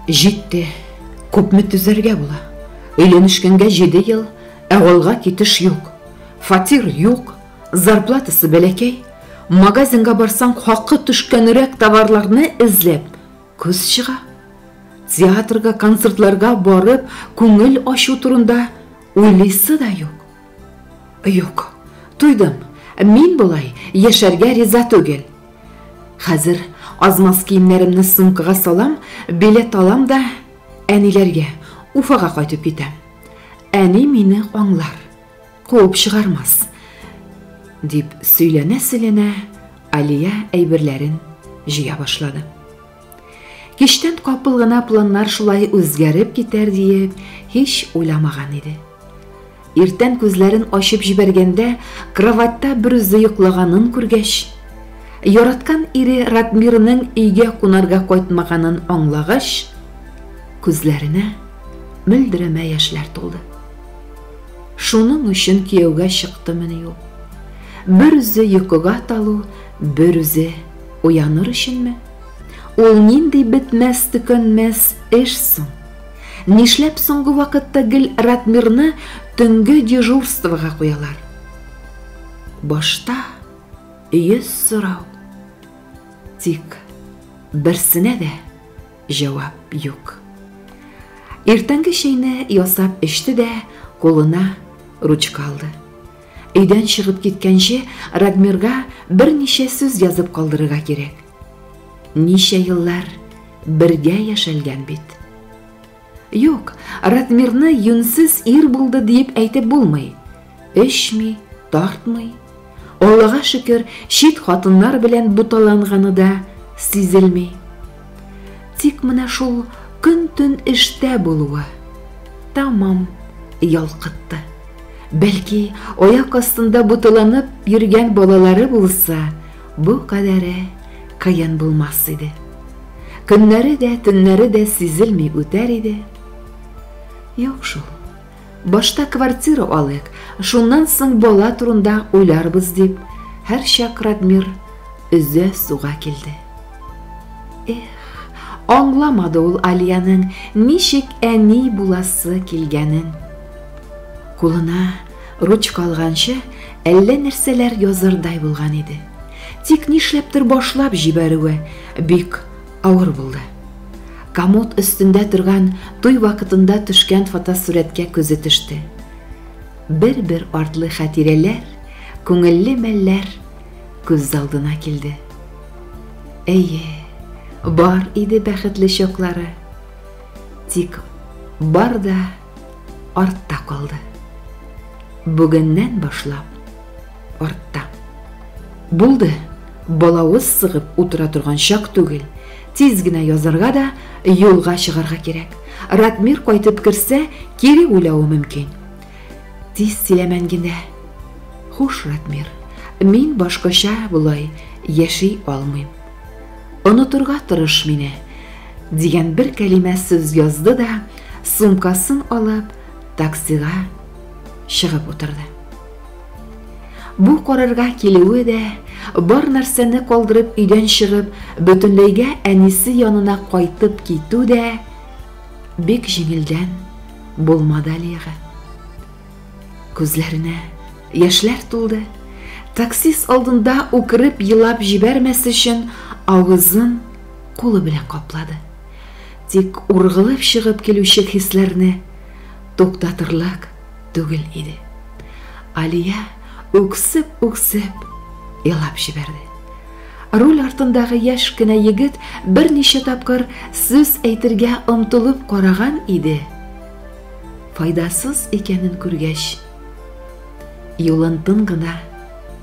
Жетті, көпмі түзерге бола. Үйленішкенге 7 ел, әғолға кетіш yok. Фатир yok, зарплатасы бәлекей. Магазинға барсаң хақы түшкенірек товарларны ізлеп, көз шыға. Театрға, концертларға барып, көңіл ашу турында ойлысы да yok. Yok, туйдым, мен болай, ешәргә риза түгел. Хәзір азмас киімнәремні сумкаға салам, билет алам да, әниләргә, Уфаға қайтып кетем. Әни мені аңлар, қуып шығармас. Дип сөйләнә-сөйләнә, Алия әйберләрен жыя башлады. Кештен капыл гына планнар шулай үзгәреп китәр диеп, һич уйламаган иде. Иртән күзләрен ачып җибәргәндә, кроватьта бер үзе йоклаганын күргәч, яраткан ире Радмирның өйгә кунарга кайтмаганын аңлагач, күзләренә мөлдерәмә яшьләр тулды. Шуның өчен кияүгә чыктымыни ул? Бер үзе йокыга талу, бер үзе уяныр өченме? Ул нинди бетмәс төкәнмәс эш соң? Нишләп соңгы вакытта гел Радмирны төнгө дежурствога куялар? Башта 100 сорау. Тик берсенә дә җавап юк. Иртәнге чәйне ясап эчте дә, кулына ручка алды. Өйдән чыгып киткәнче Радмирга берничә сүз язып калдырырга кирәк. Ничә еллар бергә яшәлгән бит. Юк, Радмирны юнсыз ир булды дип әйтеп булмый. Эчми, тартмый. Аллага шөкер, чит хатыннар белән буталанганы да сизелми. Тик менә шул көн-төн эштә булуы тамам ялкытты. Бәлки, аяк астында буталанып йөргән балалары булса, бу кадәре кыен булмас иде. Көннәре дә, төннәре дә сизелми үтәр иде. Юк шул. Башта квартира алыйк, шуннан соң бала турында уйларбыз дип, һәр чак Радмир өзә суга килде. Аңламады ул Алияның ничек әни буласы килгәнен. Кулына ручка алганчы әллә нәрсәләр язырдай булган иде. Тик нишләптер башлап җибәрүе бик авыр булды. Комод өстендә торган туй вакытында төшкән фотосурәткә күзе төште. Бер-бер артлы хатирәләр, күңелле мәлләр күз алдына килде. Әйе, бар иде бәхетле чаклары. Тик бар да артта калды. Бүгеннән башлап артта. Булды, балавыз сыгып утыра торган чак түгел. Тиз генә язарга да, юлга чыгарга кирәк. Радмир кайтып керсә, кире уйлавы мөмкин. Тиз сөйләмән генә. Хуш, Радмир, мин башкача булай яши алмыйм. Онытырга тырыш мине, дигән бер кәлимә сүз язды да, сумкасын алып, таксига чыгып утырды. Бу карарга килүе дә, бар нәрсәне калдырып өйдән чыгып, бөтенләйгә әнисе янына кайтып китү дә бик җиңелдән булмады Алияга. Күзләренә яшьләр тулды. Таксис алдында укырып елап җибәрмәс өчен авызын кулы белән каплады. Тик ургылып чыгып килүче хисләрне туктатырлык түгел иде. Алия үксеп елап җибәрде. Руль артындагы яшь кенә егет берничә тапкыр сүз әйтергә омтылып караган иде. Файдасыз икәнен күргәч, юлын тын гына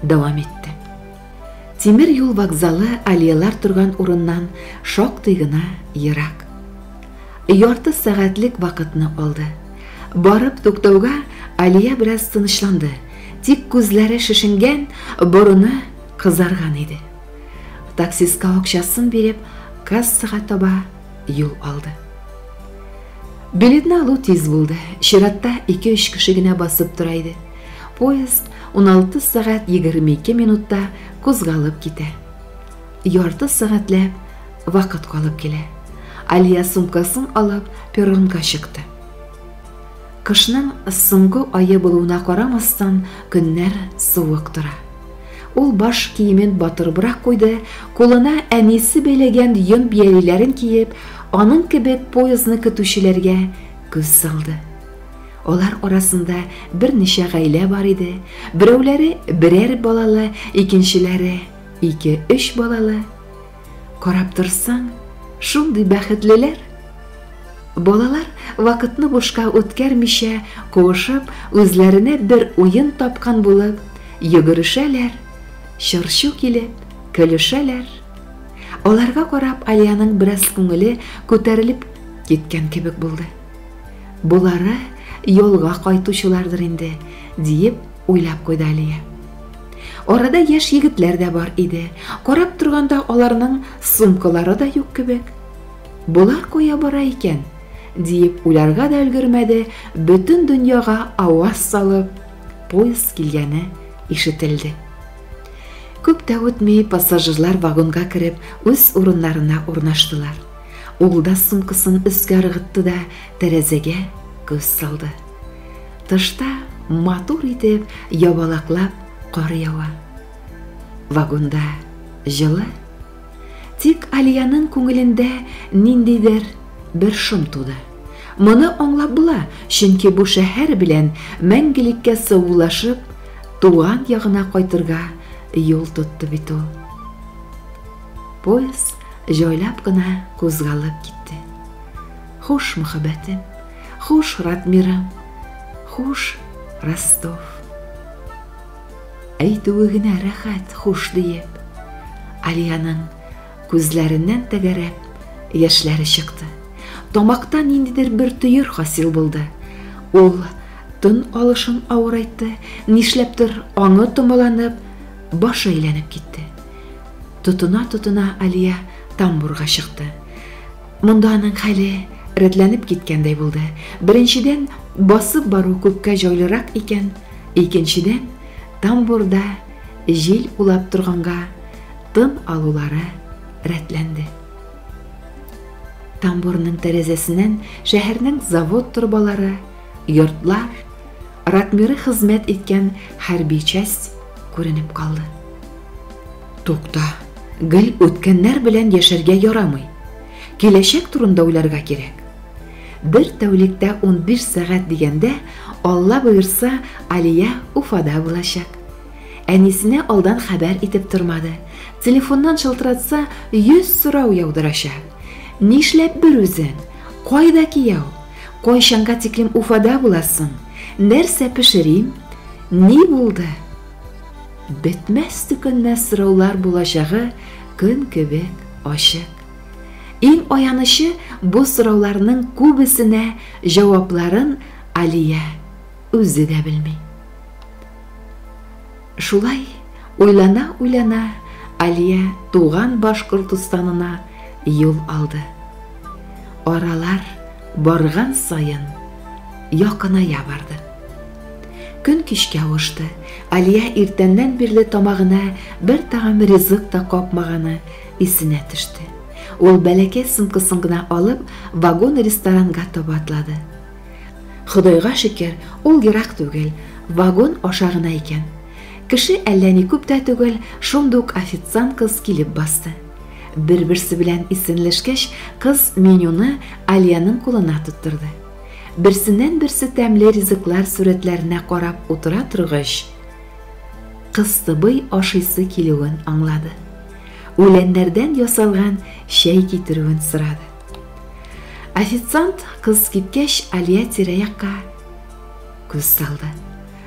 дәвам итте. Тимер юл вокзалы Алиялар торган урыннан шактый гына ерак. Ярты сәгатьлек вакытны алды. Барып туктауга Алия бераз тынычланды. Тик күзләре шешенгән, борыны кызарган иде. Таксиска акчасын биреп, кассага таба юл алды. Билетны алу тиз булды. Чиратта 2-3 кеше генә басып тора иде. Поезд 16 сәгать 22 минутта кузгалып китә. Ярты сәгатьләп вакыт калып килә. Алия сумкасын алып перронга чыкты. Кышның соңгы айы булуына карамастан, көннәр суык тора. Ул баш киемен батырбрак куйды, кулына әнисе бәйләгән йон биялиләрен киеп, аның кебек поездны көтүчеләргә күз салды. Олар арасында берничә гаилә бар иде. Берәүләре берәр балалы, икенчеләре 2-3 балалы. Карап торсаң, шундый бәхетлеләр. Балалар вакытны бушка үткәрмичә, куышып, үзләренә бер уен тапкан булып, йөгерешәләр, чыршу килеп, көлешәләр. Аларга карап Алияның бераз күңеле күтәрелеп киткән кебек булды. Булары юлга кайтучылардыр инде, диеп уйлап куйды Алия. Арада яшь егетләр дә бар иде. Карап торганда аларның сумкалары да юк кебек. Булар куя бара икән, диеп уйларга да өлгермәде, бөтен дөньяга аваз салып, поезд килгәне ишетелде. Күп тә үтмәй пассажирлар вагонга кереп, үз урыннарына урнаштылар. Ул да сумкасын өскә ыргытты да тәрәзәгә күз салды. Тышта матур итеп ябалаклап кар ява. Вагонда җылы. Тик Алияның күңелендә ниндидер бер шом туды. Моны аңлап була, чөнки бу шәһәр белән мәңгелеккә саулашып, туган ягына кайтырга юл тотты бит ул. Поезд җайлап кына кузгалып китте. Хуш, мөхәббәтем, хуш, Радмирым, хуш, Ростов. Әйтүе генә рәхәт, хуш диеп. Алияның күзләреннән тәгәрәп яшьләре чыкты. Тамактан ниндидер бер төер хасил булды. Ул тын алышын авырайтты, нишләптер аңы томаланып, башы әйләнеп китте. Тотына-тотына Алия тамбурга чыкты. Монда аның хәле рәтләнеп киткәндәй булды. Беренчедән, басып бару күпкә җайлырак икән, икенчедән, тамбурда җил улап торганга тын алулары рәтләнде. Тамбурның тәрәзәсеннән шәһәрнең завод торбалары, йортлар, Радмиры хезмәт иткән хәрби часть күренеп калды. Тукта, гел үткәннәр белән яшәргә ярамый. Киләчәк турында уйларга кирәк. Бер тәүлектә 15 сәгать дигәндә, Алла боерса, Алия Уфада булачак. Әнисенә алдан хәбәр итеп тормады. Телефоннан шылтыратса, 100 сорау яудырачак. Нишләп бер үзең? Кайда кияү? Кайчанга тиклем Уфада буласың? Нәрсә пешерим? Ни булды? Бетмәс төкәнмәс сораулар булачагы көн кебек ачык. Иң аянышы бу сорауларның күбесенә җавапларын Алия үзе дә белми. Шулай уйлана-уйлана Алия туган Башкортстанына юл алды. Аралар барган сайын якыная барды. Көн кичкә авышты. Алия иртәннән бирле тамагына бер тагын ризык та капмаганы исенә төште. Ул бәләкәй сумкасын гына алып, вагон-ресторанга таба атлады. Худайга шөкер, ул ерак түгел, вагон аша гына икән. Кеше әллә ни күп тә түгел, шундук официант кыз килеп басты. Бер-берсе белән исенлешкәч, кыз менюны Алияның кулына тоттырды. Берсеннән-берсе тәмле ризыклар сурәтләренә карап утыра торгач, кыз тыбый ашыйсы килүен аңлады. Үләннәрдән ясалган чәй китерүен сорады. Официант кыз киткәч, Алия тирә-якка күз салды.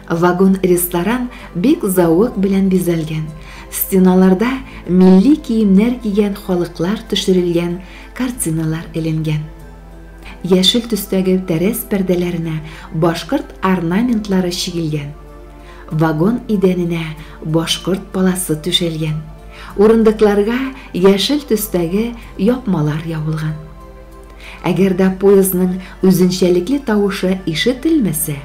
Вагон-ресторан бик зауык белән бизәлгән. Стеналарда милли киемнәр кигән халыклар төшерелгән картиналар эленгән. Яшел төстәге тәрәз пәрдәләренә башкорт орнаментлары чигелгән. Вагон идәненә башкорт паласы түшәлгән. Урындыкларга яшел төстәге япмалар ябылган. Әгәр дә поездның үзенчәлекле тавышы ишетелмәсә,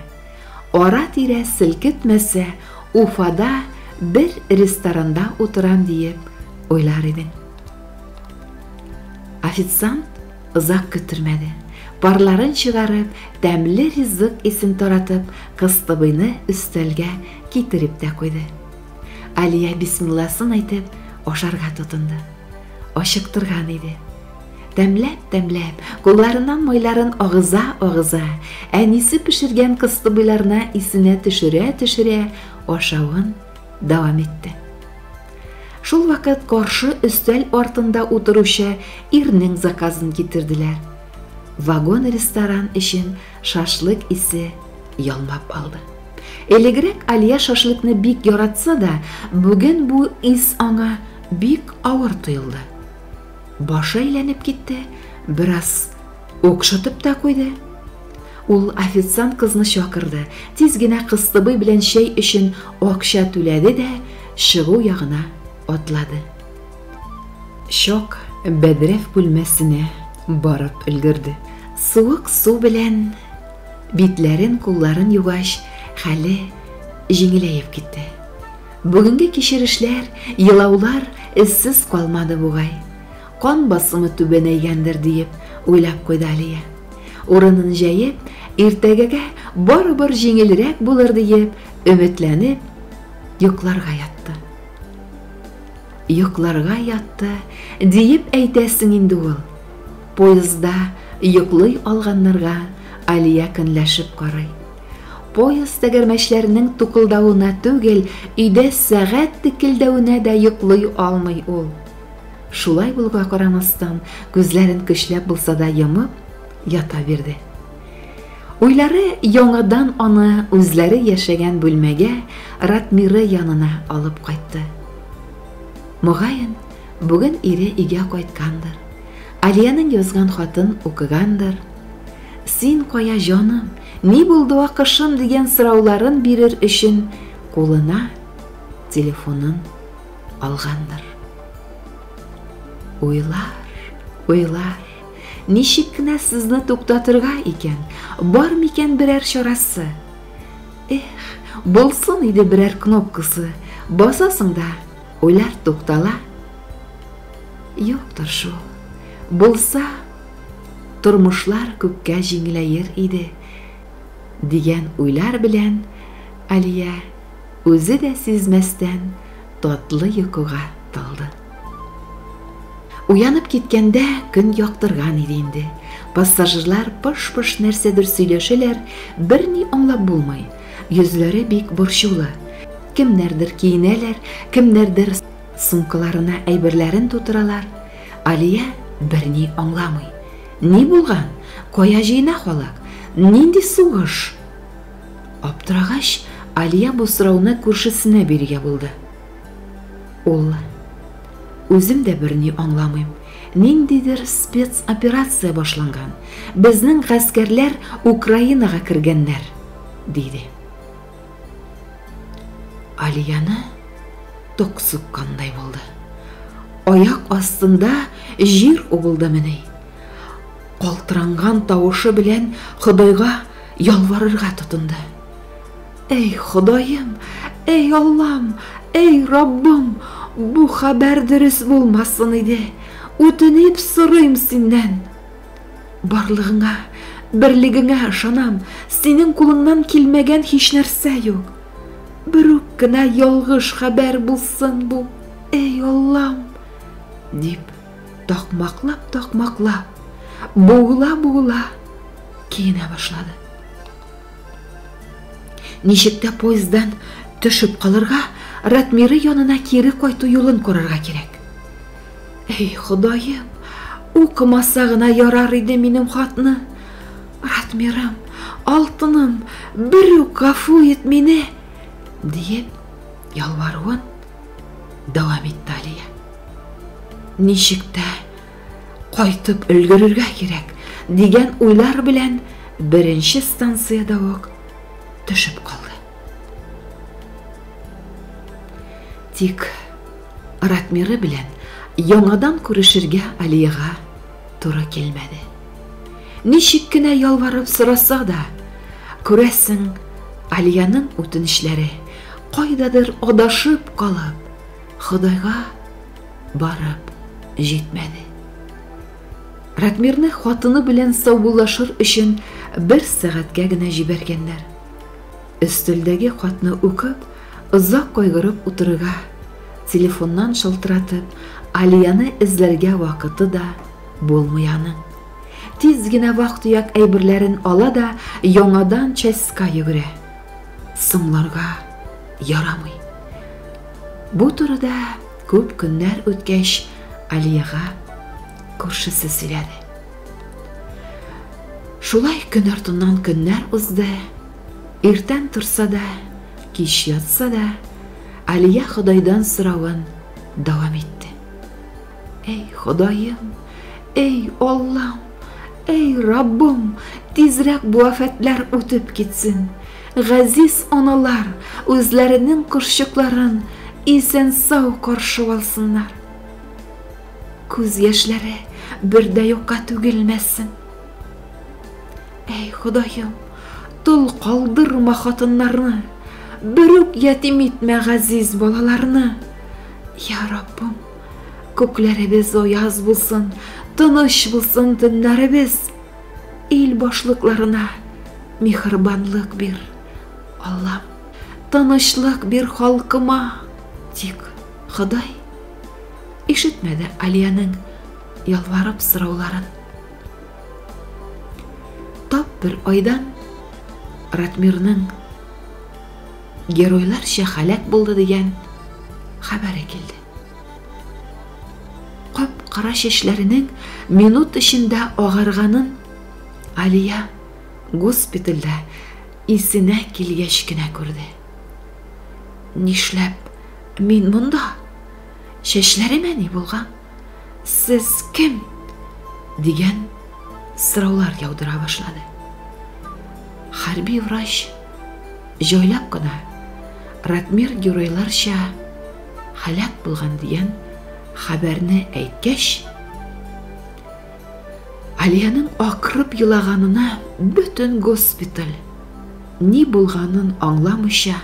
ара-тирә селкетмәсә, Уфада бер ресторанда утырам диеп уйлар идең. Официант ызак көттермәде. Парларын чыгарып, тәмле ризык исен таратып, кыстыбыйны өстәлгә китереп тә куйды. Алия бисмилласын әйтеп, ашарга тотынды. Ашыктырган иде. Тәмләп, кулларынан майларын агыза, әнисе пешергән кыстыбыйларына исенә төшерә, ашавын дәвам итте. Шул вакыт каршы өстәл артында утыручы ирнең заказын китерделәр. Вагон-ресторан өчен шашлык исе ялмап алды. Элегрәк Алия шашлыкны бик яратса да, бүген бу ис аңа бик авыр тоелды. Башы әйләнеп китте, бераз окшатып та куйды. Ул официант кызны чакырды, тиз генә кыстыбый белән чәй өчен акча түләде дә, чыгу ягына атлады. Шок бәдрәф бүлмәсенә барып өлгерде. Суык су белән битләрен, кулларын югач, хәле җиңеләеп китте. Бүгенге кичерешләр, елаулар эссез калмады бугай. Кан басымы түбәнәйгәндер диеп уйлап куйды Алия. Урынын җәеп, иртәгәгә барыбер җиңелрәк булыр диеп өметләнеп, йокларга ятты. Йокларга ятты диеп әйтәсең инде ул. Поездда йоклый алганнарга Алия көнләшеп карый. Поезд тәгәрмәчләренең тукылдавына түгел, өйдә сәгать текелдәвенә дә йоклый алмый ул. Шулай булуга карамастан, күзләрен көчләп булса да йомып ята бирде. Уйлары яңадан аны үзләре яшәгән бүлмәгә, Ратмиры янына алып кайтты. Мөгаен, бүген ире өйгә кайткандыр. Алияның язган хатын укыгандыр. Син кая җаным, ни булды акышым дигән сорауларын бирер өчен кулына телефонын алгандыр. Уйлар, ничек кенә сезне туктатырга икән? Бар микән берәр чарасы? Булсын иде берәр кнопкасы. Басасың да, уйлар туктала. Юктыр шул. Булса, тормышлар күпкә җиңеләер иде, дигән уйлар белән Алия үзе дә сизмәстән татлы йокыга талды. Уянып киткәндә көн яктырган иде инде. Пассажирлар пыш-пыш нәрсәдер сөйләшәләр, берни аңлап булмый. Йөзләре бик борчулы. Кемнәрдер киенәләр, кемнәрдер сумкаларына әйберләрен тутыралар. Алия берни аңламый. Ни булган? Кая җыена халык? Нинди сугыш? Аптырагач, Алия бу сорауны күршесенә бирергә булды. Ул: Үзем дә берни аңламыйм. Ниндидер спецоперация башланган. Безнең гаскәрләр Украинага кергәннәр, диде. Алияны ток суккандай булды. Аяк астында җир убылдымыни. Калтыранган тавышы белән Худайга ялварырга тотынды. Эй Ходаем, эй Аллам, эй Раббым, бу хәбәр дөрес булмасын иде. Үтенеп сорыйм синнән. Барлыгыңа, берлегеңә ышанам. Синең кулыңнан килмәгән һич нәрсә юк. Бер үк кенә ялгыш хәбәр булсын бу. Эй Аллам, дип такмаклап, бугыла киенә башлады. Ничек тә поезддан төшеп калырга, Ратмиры янына кире кайту юлын карарга кирәк. Эй Ходаем, укымаса гына ярар иде минем хатны. Ратмирым, алтыным, бер үк гафу ит мине, диеп ялваруын дәвам итте Алия. Ничек тә кайтып өлгерергә кирәк дигән уйлар белән беренче станцияда ук төшеп калды. Тик Ратмиры белән яңадан күрешергә Алияга туры килмәде. Ничек кенә ялварып сораса да, күрәсең, Алияның үтенечләре кайдадыр адашып калып, Худайга барып җитмәде. Ратмирны хатыны белән саубуллашыр өчен 1 сәгатькә генә җибәргәннәр. Өстәлдәге хатны укып, озак кайгырып утырырга, телефоннан шалтыратып, Алияны эзләргә вакыты да булмый аның. Тиз генә вак-төяк әйберләрен ала да яңадан чәскә йөгерә. Сымларга ярамый. Бу турыда күп көннәр үткәч Алияга күршесе сөйләде. Шулай көн артыннан көннәр узды. Иртән турса да, кич ятса да, Алия Ходайдан соравын дәвам итте. Эй Ходаем, эй Аллам, эй Раббым, тизрәк бу афәтләр үтеп китсен. Газиз аналар үзләренең кошчыкларын исән сау каршы алсыннар. Күз яшьләре бердә юкка түгелмәсен. Эй Ходаем, тол калдырма хатыннарны, берүк ятим итмә газиз балаларны. Я Раббым, күкләребез аяз булсын, тыныч булсын төннәребез. Ил башлыкларына михрбанлык бир. Аллам, тынычлык бир халкыма. Тик Ходай ишетмәде Алияның ялварып сорауларын. Тап бер айдан Ратмирның геройларча халак булды дигән хәбәре килде. Кап-кара чәчләренең минут эчендә агарганын Алия госпитальдә исенә килгәч кенә күрде. Нишләп мин монда? Чәчләремә ни булган? Сез кем? Дигән сораулар яудыра башлады. Хәрби врач җайлап кына Ратмир геройларча халак булган дигән хәбәрне әйткәч, Алияның акырып елаганына бөтен госпиталь ни булганын аңламыйча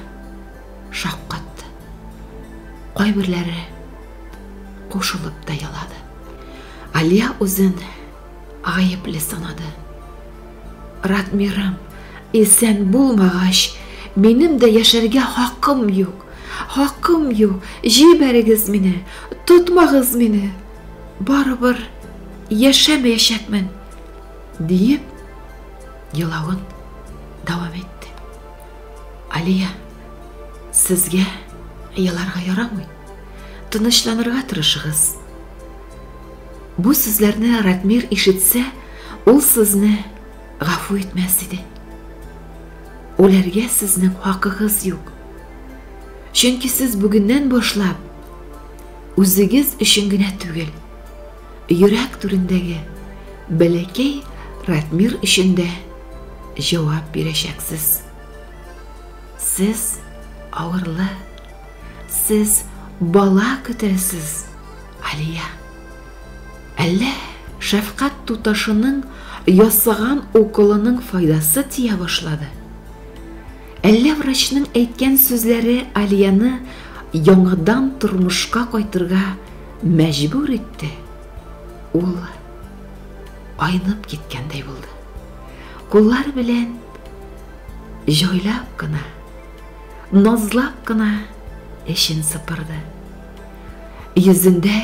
шаккатты. Кайберләре кушылып та ялады. Алия үзен гаепле санады. Ратмирым, исән булмагач, минем дә яшәргә хакым юк. Хакым юк. Җибәрегез мине, тотмагыз мине. Барыбер яшәмәячәкмен, диеп елавын дәвам итте. Алия, сезгә еларга ярамый. Тынычланырга тырышыгыз. Бу сүзләрне Ратмир ишетсә, ул сезне гафу итмәс иде. Уларга сезнең хакыгыз юк. Чөнки сез бүгеннән башлап үзегез өчен генә түгел, йөрәк түрендәге бәләкәй Ратмир өчен дә җавап бирәчәксез. Сез авырлы, сез бала көтәсез, Алия. Әллә шәфкать туташының ясаган уколының файдасы тия башлады. Әллә врачның әйткән сүзләре Алияны яңадан тормышка кайтырга мәҗбүр итте. Ул айнып киткәндәй булды. Куллар белән җайлап кына, назлап кына эшен сыпырды. Йөзендә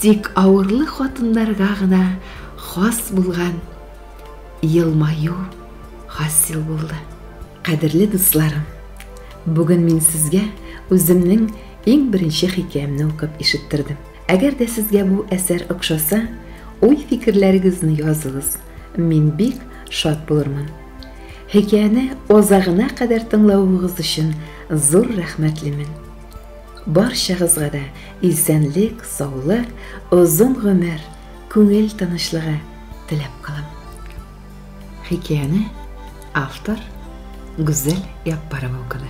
тик авырлы хатыннарга гына хас булган елмаю хасил булды. Кадерле дусларым, бүген мин сезгә үземнең иң беренче хикәямне укып ишеттердем. Әгәр дә сезгә бу әсәр охшаса, уй-фикерләрегезне языгыз. Мин бик шат булырмын. Хикәяне озагына кадәр тыңлавыгыз өчен зур рәхмәтлемен. Барчагызга да исәнлек, саулык, озын гомер, күңел тынычлыгы теләп калам. Хикәяне автор Гүзәл Яппарова укыды.